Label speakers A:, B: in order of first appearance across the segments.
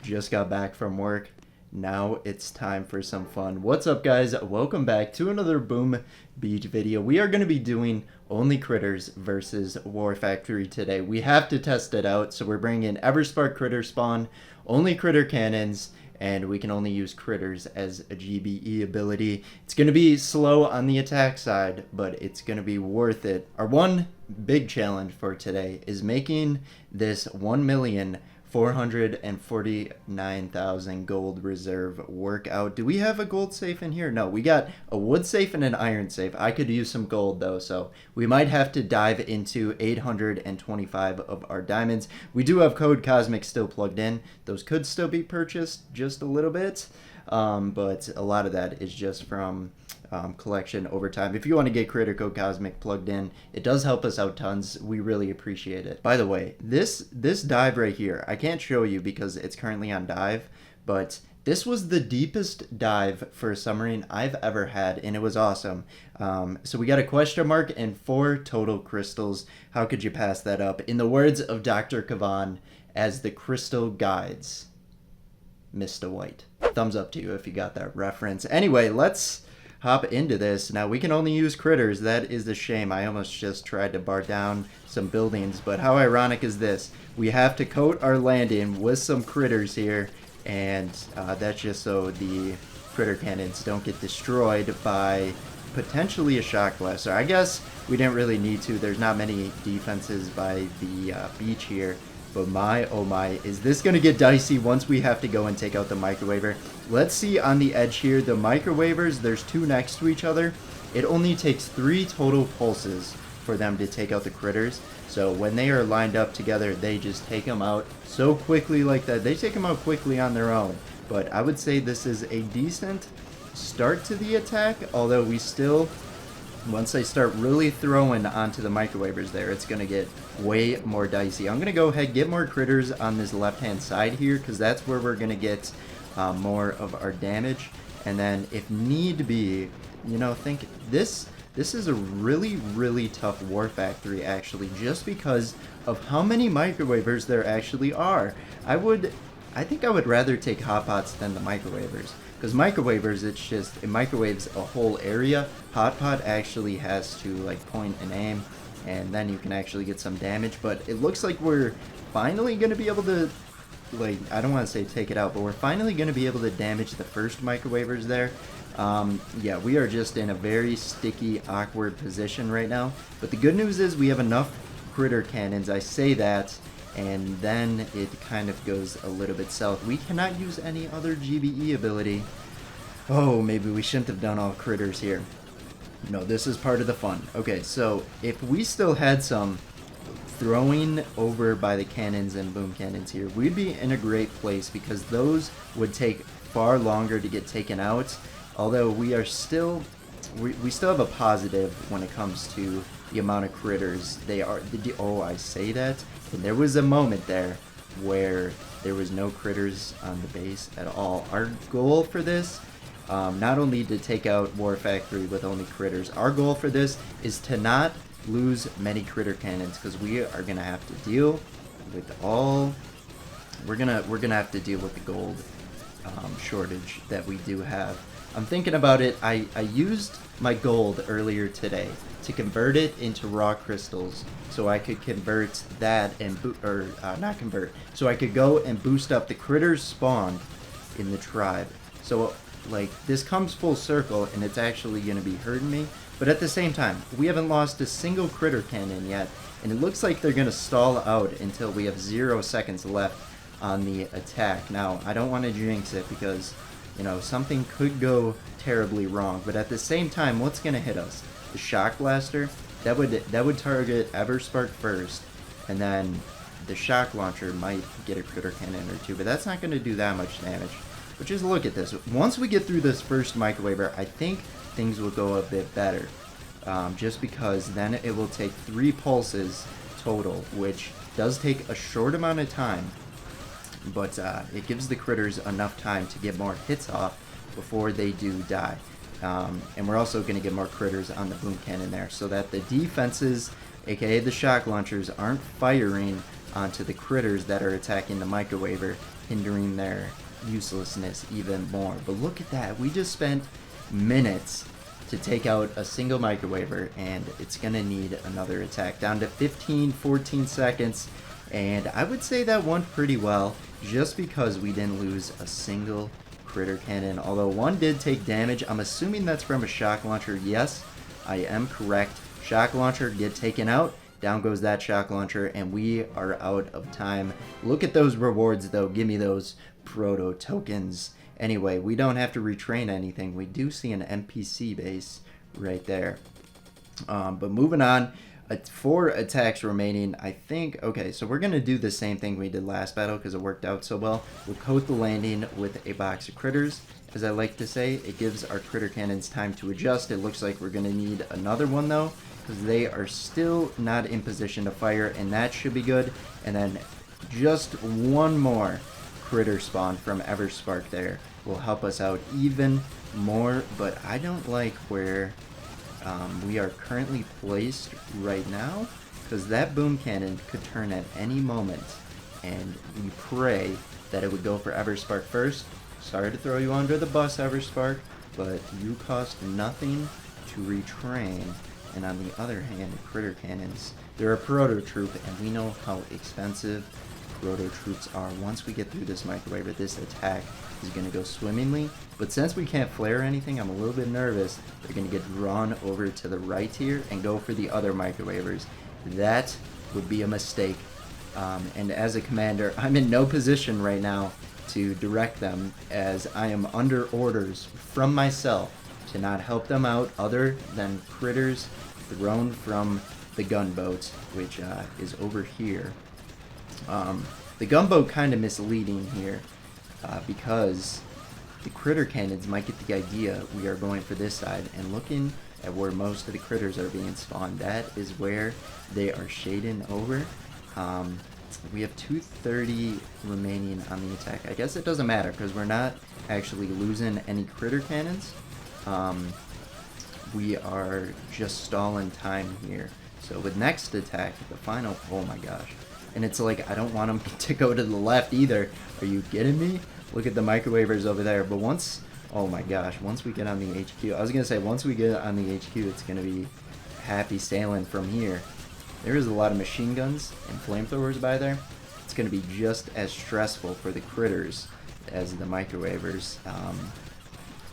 A: just got back from work. Now it's time for some fun. What's up, guys? Welcome back to another Boom Beach video. We are going to be doing only critters versus War Factory today. We have to test it out, so we're bringing in Everspark critter spawn, only critter cannons, and we can only use critters as a GBE ability. It's going to be slow on the attack side, but it's going to be worth it. Our one big challenge for today is making this 1,449,000 gold reserve work out. Do we have a gold safe in here? No, we got a wood safe and an iron safe. I could use some gold though, so we might have to dive into 825 of our diamonds. We do have code Cosmic still plugged in. Those could still be purchased just a little bit, but a lot of that is just from collection over time. If you want to get Critter Code Cosmic plugged in, it does help us out tons. We really appreciate it. By the way, this dive right here, I can't show you because it's currently on dive, but this was the deepest dive for a submarine I've ever had, and it was awesome. So we got a question mark and 4 total crystals. How could you pass that up? In the words of Dr. Kavan, as the crystal guides, Mr. White. Thumbs up to you if you got that reference. Anyway, let's hop into this. Now we can only use critters. That is a shame. I almost just tried to bar down some buildings, but how ironic is this? We have to coat our landing with some critters here, and that's just so the critter cannons don't get destroyed by potentially a shock blaster. I guess we didn't really need to. There's not many defenses by the beach here. But my, oh my, is this going to get dicey once we have to go and take out the microwaver. Let's see on the edge here, the microwavers, there's 2 next to each other. It only takes 3 total pulses for them to take out the critters. So when they are lined up together, they just take them out so quickly like that. They take them out quickly on their own. But I would say this is a decent start to the attack, although we still, once they start really throwing onto the microwavers there, it's going to get way more dicey. I'm going to go ahead, get more critters on this left-hand side here, because that's where we're going to get more of our damage. And then if need be, you know, think this is a really, really tough War Factory, actually, just because of how many microwavers there actually are. I think I would rather take hot pots than the microwavers. Because microwavers, it's just, it microwaves a whole area. Hot pot actually has to like point and aim, and then you can actually get some damage. But it looks like we're finally going to be able to, like, I don't want to say take it out, but we're finally going to be able to damage the first microwavers there. Yeah, we are just in a very sticky, awkward position right now. But the good news is we have enough critter cannons. I say that, and then it kind of goes a little bit south. We cannot use any other GBE ability. Oh, maybe we shouldn't have done all critters here. No, this is part of the fun. Okay, so if we still had some throwing over by the cannons and boom cannons here, we'd be in a great place because those would take far longer to get taken out. Although we are still, we still have a positive when it comes to the amount of critters. They are, oh, I say that, and there was a moment there where there was no critters on the base at all. Our goal for this, not only to take out War Factory with only critters, our goal for this is to not lose many critter cannons, because we are gonna have to deal with all. We're gonna have to deal with the gold shortage that we do have. I'm thinking about it. I used my gold earlier today to convert it into raw crystals, so I could convert that and not convert, so I could go and boost up the critters spawned in the tribe. So like this comes full circle, and it's actually going to be hurting me. But at the same time, we haven't lost a single critter cannon yet, and it looks like they're going to stall out until we have 0 seconds left on the attack. Now, I don't want to jinx it because, you know, something could go terribly wrong. But at the same time, what's going to hit us? The shock blaster, that would target Everspark first, and then the shock launcher might get a critter cannon or 2, but that's not going to do that much damage. But just look at this. Once we get through this first microwaver, I think things will go a bit better. Just because then it will take 3 pulses total, which does take a short amount of time, but it gives the critters enough time to get more hits off before they do die. And we're also going to get more critters on the boom cannon there, so that the defenses, aka the shock launchers, aren't firing onto the critters that are attacking the microwaver, hindering their uselessness even more. But look at that. We just spent minutes to take out a single microwaver, and it's going to need another attack. Down to 15, 14 seconds, and I would say that went pretty well just because we didn't lose a single critter cannon, although one did take damage. I'm assuming that's from a shock launcher. Yes, I am correct. Shock launcher get taken out. Down goes that shock launcher, and we are out of time. Look at those rewards, though. Give me those proto tokens. Anyway, we don't have to retrain anything. We do see an NPC base right there. But moving on, 4 attacks remaining, I think. Okay, so we're going to do the same thing we did last battle because it worked out so well. We'll coat the landing with a box of critters. As I like to say, it gives our critter cannons time to adjust. It looks like we're going to need another one, though, because they are still not in position to fire, and that should be good. And then just one more critter spawn from Everspark there will help us out even more, but I don't like where we are currently placed right now, because that boom cannon could turn at any moment, and we pray that it would go for Everspark first. Sorry to throw you under the bus, Everspark, but you cost nothing to retrain. And on the other hand, the critter cannons, they're a proto troop, and we know how expensive proto troops are. Once we get through this microwave, this attack is going to go swimmingly. But since we can't flare anything, I'm a little bit nervous. They're going to get drawn over to the right here and go for the other microwavers. That would be a mistake. And as a commander, I'm in no position right now to direct them, as I am under orders from myself to not help them out other than critters thrown from the gunboat, which is over here. The gunboat kind of misleading here because the critter cannons might get the idea we are going for this side, and looking at where most of the critters are being spawned, that is where they are shading over. We have 230 remaining on the attack. I guess it doesn't matter because we're not actually losing any critter cannons. We are just stalling time here. So with next attack, the final, oh my gosh. And it's like, I don't want them to go to the left either. Are you kidding me? Look at the microwavers over there. But once, oh my gosh, once we get on the HQ, I was going to say, once we get on the HQ, it's going to be happy sailing from here. There is a lot of machine guns and flamethrowers by there. It's going to be just as stressful for the critters as the microwavers,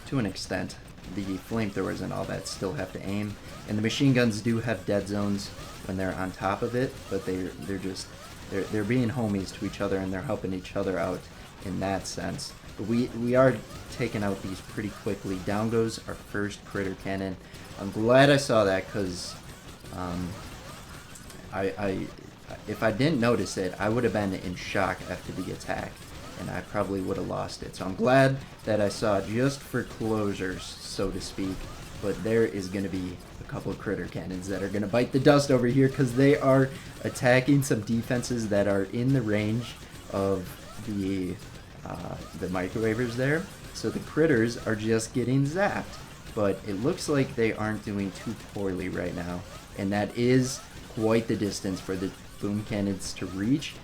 A: to an extent. The flamethrowers and all that still have to aim, and the machine guns do have dead zones when they're on top of it, but they're being homies to each other, and they're helping each other out in that sense. But we are taking out these pretty quickly. Down goes our first critter cannon. I'm glad I saw that, because if I didn't notice it, I would have been in shock after the attack, and I probably would have lost it. So I'm glad that I saw it just for closures, so to speak. But there is going to be a couple of critter cannons that are going to bite the dust over here, because they are attacking some defenses that are in the range of the microwavers there. So the critters are just getting zapped. But it looks like they aren't doing too poorly right now, and that is quite the distance for the boom cannons to reach.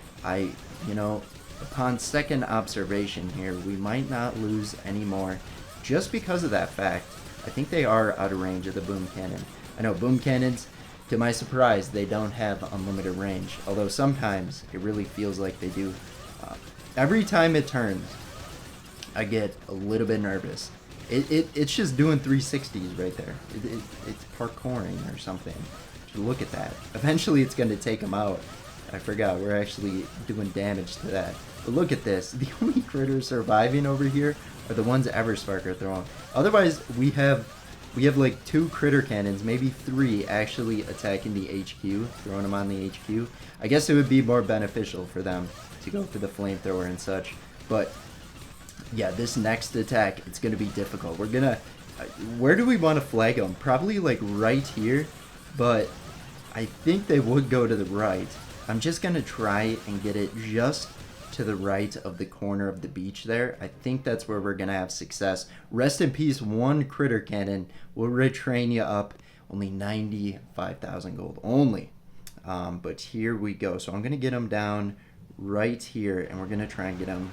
A: Upon second observation here, we might not lose any more just because of that fact. I think they are out of range of the boom cannon. I know boom cannons, to my surprise, they don't have unlimited range, although sometimes it really feels like they do. Every time it turns, I get a little bit nervous. It's just doing 360s right there. It's parkouring or something. Look at that. Eventually it's going to take them out. I forgot, we're actually doing damage to that. But look at this. The only critters surviving over here are the ones Everspark are throwing. Otherwise, we have like 2 critter cannons, maybe 3, actually attacking the HQ, throwing them on the HQ. I guess it would be more beneficial for them to go for the flamethrower and such. But yeah, this next attack, it's going to be difficult. We're going to... where do we want to flag them? Probably like right here, but I think they would go to the right. I'm just going to try and get it just to the right of the corner of the beach there. I think that's where we're going to have success. Rest in peace, 1 critter cannon. We'll retrain you up. Only 95,000 gold. Only. But here we go. So I'm going to get them down right here, and we're going to try and get them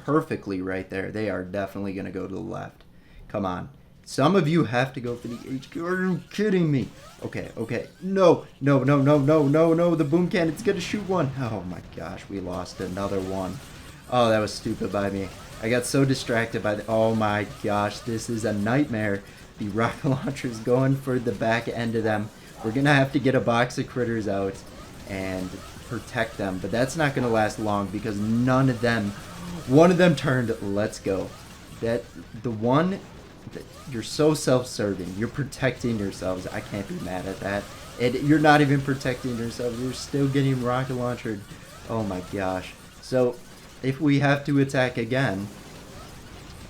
A: perfectly right there. They are definitely going to go to the left. Come on. Some of you have to go for the HQ. Are you kidding me? Okay, okay. No, no, no, no, no, no, no. The boom cannon's going to shoot one. Oh my gosh, we lost another one. Oh, that was stupid by me. I got so distracted by the... Oh my gosh, this is a nightmare. The rocket launcher's going for the back end of them. We're going to have to get a box of critters out and protect them. But that's not going to last long because none of them... One of them turned. Let's go. The one... You're so self-serving. You're protecting yourselves. I can't be mad at that. And you're not even protecting yourselves. You're still getting rocket launched. Oh my gosh. So, if we have to attack again...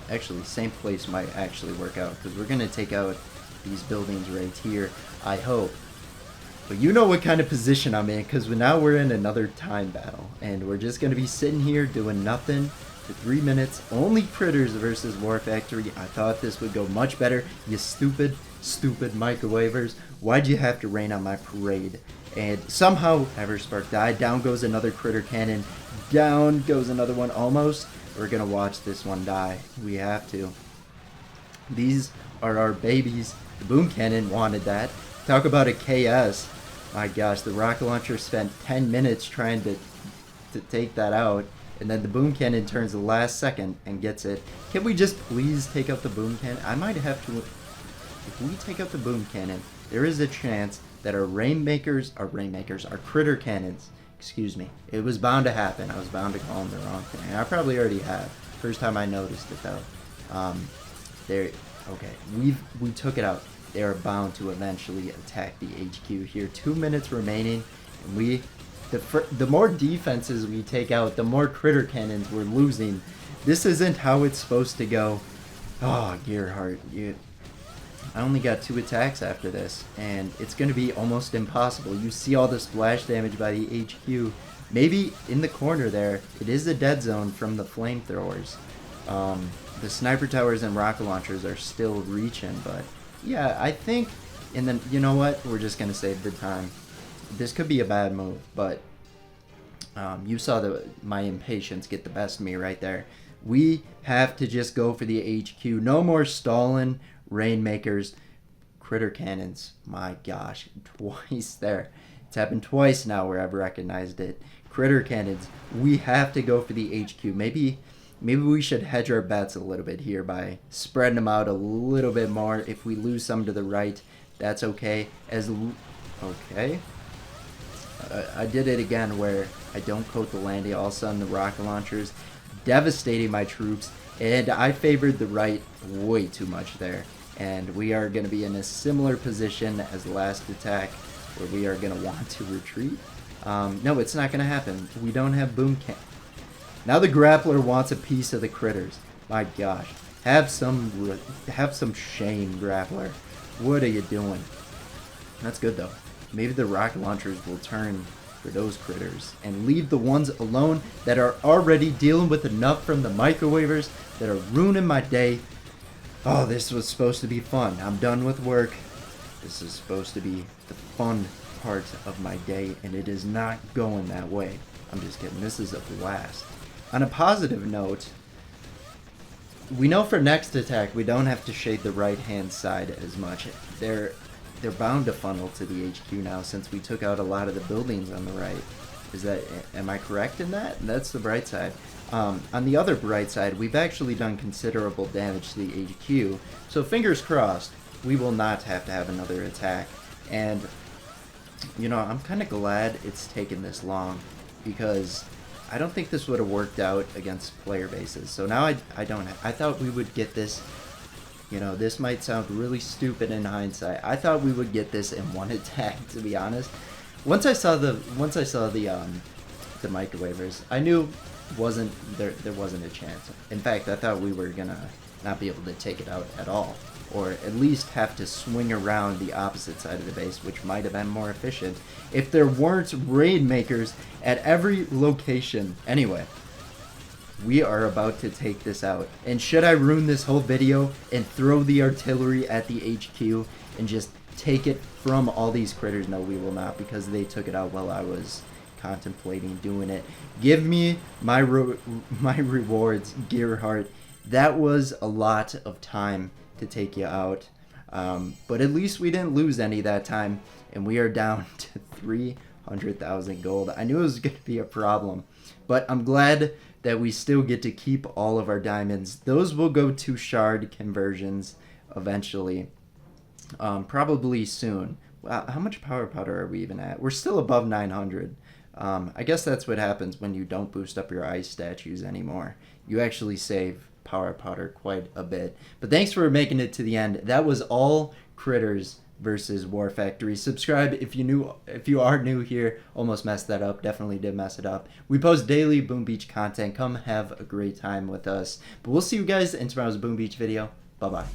A: Actually, same place might actually work out. Because we're going to take out these buildings right here. I hope. But you know what kind of position I'm in. Because now we're in another time battle. And we're just going to be sitting here doing nothing. For 3 minutes, only critters versus War Factory. I thought this would go much better. You stupid, stupid microwavers. Why'd you have to rain on my parade? And somehow, Everspark died. Down goes another critter cannon. Down goes another one almost. We're going to watch this one die. We have to. These are our babies. The boom cannon wanted that. Talk about a KS. My gosh, the rocket launcher spent 10 minutes trying to take that out. And then the boom cannon turns the last second and gets it. Can we just please take out the boom cannon? I might have to... If we take out the boom cannon, there is a chance that our critter cannons, excuse me. It was bound to happen. I was bound to call them the wrong thing. I probably already have. First time I noticed it though. Okay, we took it out. They are bound to eventually attack the HQ here. 2 minutes remaining, and we... The more defenses we take out, the more critter cannons we're losing. This isn't how it's supposed to go. Oh, Gearhart, I only got 2 attacks after this, and it's going to be almost impossible. You see all the splash damage by the HQ. Maybe in the corner there, it is a dead zone from the flamethrowers. The sniper towers and rocket launchers are still reaching, but yeah, I think... And then, you know what? We're just going to save the time. This could be a bad move, but you saw my impatience get the best of me right there. We have to just go for the HQ. No more stalling, rainmakers, critter cannons. My gosh, twice there. It's happened twice now where I've recognized it. Critter cannons. We have to go for the HQ. Maybe we should hedge our bets a little bit here by spreading them out a little bit more. If we lose some to the right, that's okay. Okay. I did it again where I don't coat the landing. All of a sudden the rocket launchers devastating my troops, and I favored the right way too much there. And we are going to be in a similar position as the last attack where we are going to want to retreat. No, it's not going to happen. We don't have boom can. Now the grappler wants a piece of the critters. My gosh. Have some shame, grappler. What are you doing? That's good though. Maybe the rocket launchers will turn for those critters and leave the ones alone that are already dealing with enough from the microwavers that are ruining my day. Oh, this was supposed to be fun. I'm done with work. This is supposed to be the fun part of my day, and it is not going that way. I'm just kidding. This is a blast. On a positive note, we know for next attack we don't have to shade the right-hand side as much. They're bound to funnel to the HQ now since we took out a lot of the buildings on the right. Am I correct in that? That's the bright side. On the other bright side, we've actually done considerable damage to the HQ, so fingers crossed, we will not have to have another attack. And, you know, I'm kind of glad it's taken this long, because I don't think this would have worked out against player bases. So now I thought we would get this. You know, this might sound really stupid in hindsight. I thought we would get this in one attack, to be honest. Once I saw the microwavers, I knew there wasn't a chance. In fact, I thought we were gonna not be able to take it out at all, or at least have to swing around the opposite side of the base, which might have been more efficient if there weren't raid makers at every location. Anyway. We are about to take this out. And should I ruin this whole video and throw the artillery at the HQ and just take it from all these critters? No, we will not, because they took it out while I was contemplating doing it. Give me my my rewards, Gearhart. That was a lot of time to take you out. But at least we didn't lose any that time, and we are down to 300,000 gold. I knew it was going to be a problem, but I'm glad that we still get to keep all of our diamonds. Those will go to shard conversions eventually, probably soon. Wow, how much power powder are we even at? We're still above 900. I guess that's what happens when you don't boost up your ice statues anymore. You actually save power powder quite a bit. But thanks for making it to the end. That was all Critters versus War Factory. Subscribe if you are new here. Almost messed that up. Definitely did mess it up. We post daily Boom Beach content. Come have a great time with us. But we'll see you guys in tomorrow's Boom Beach video. Bye bye.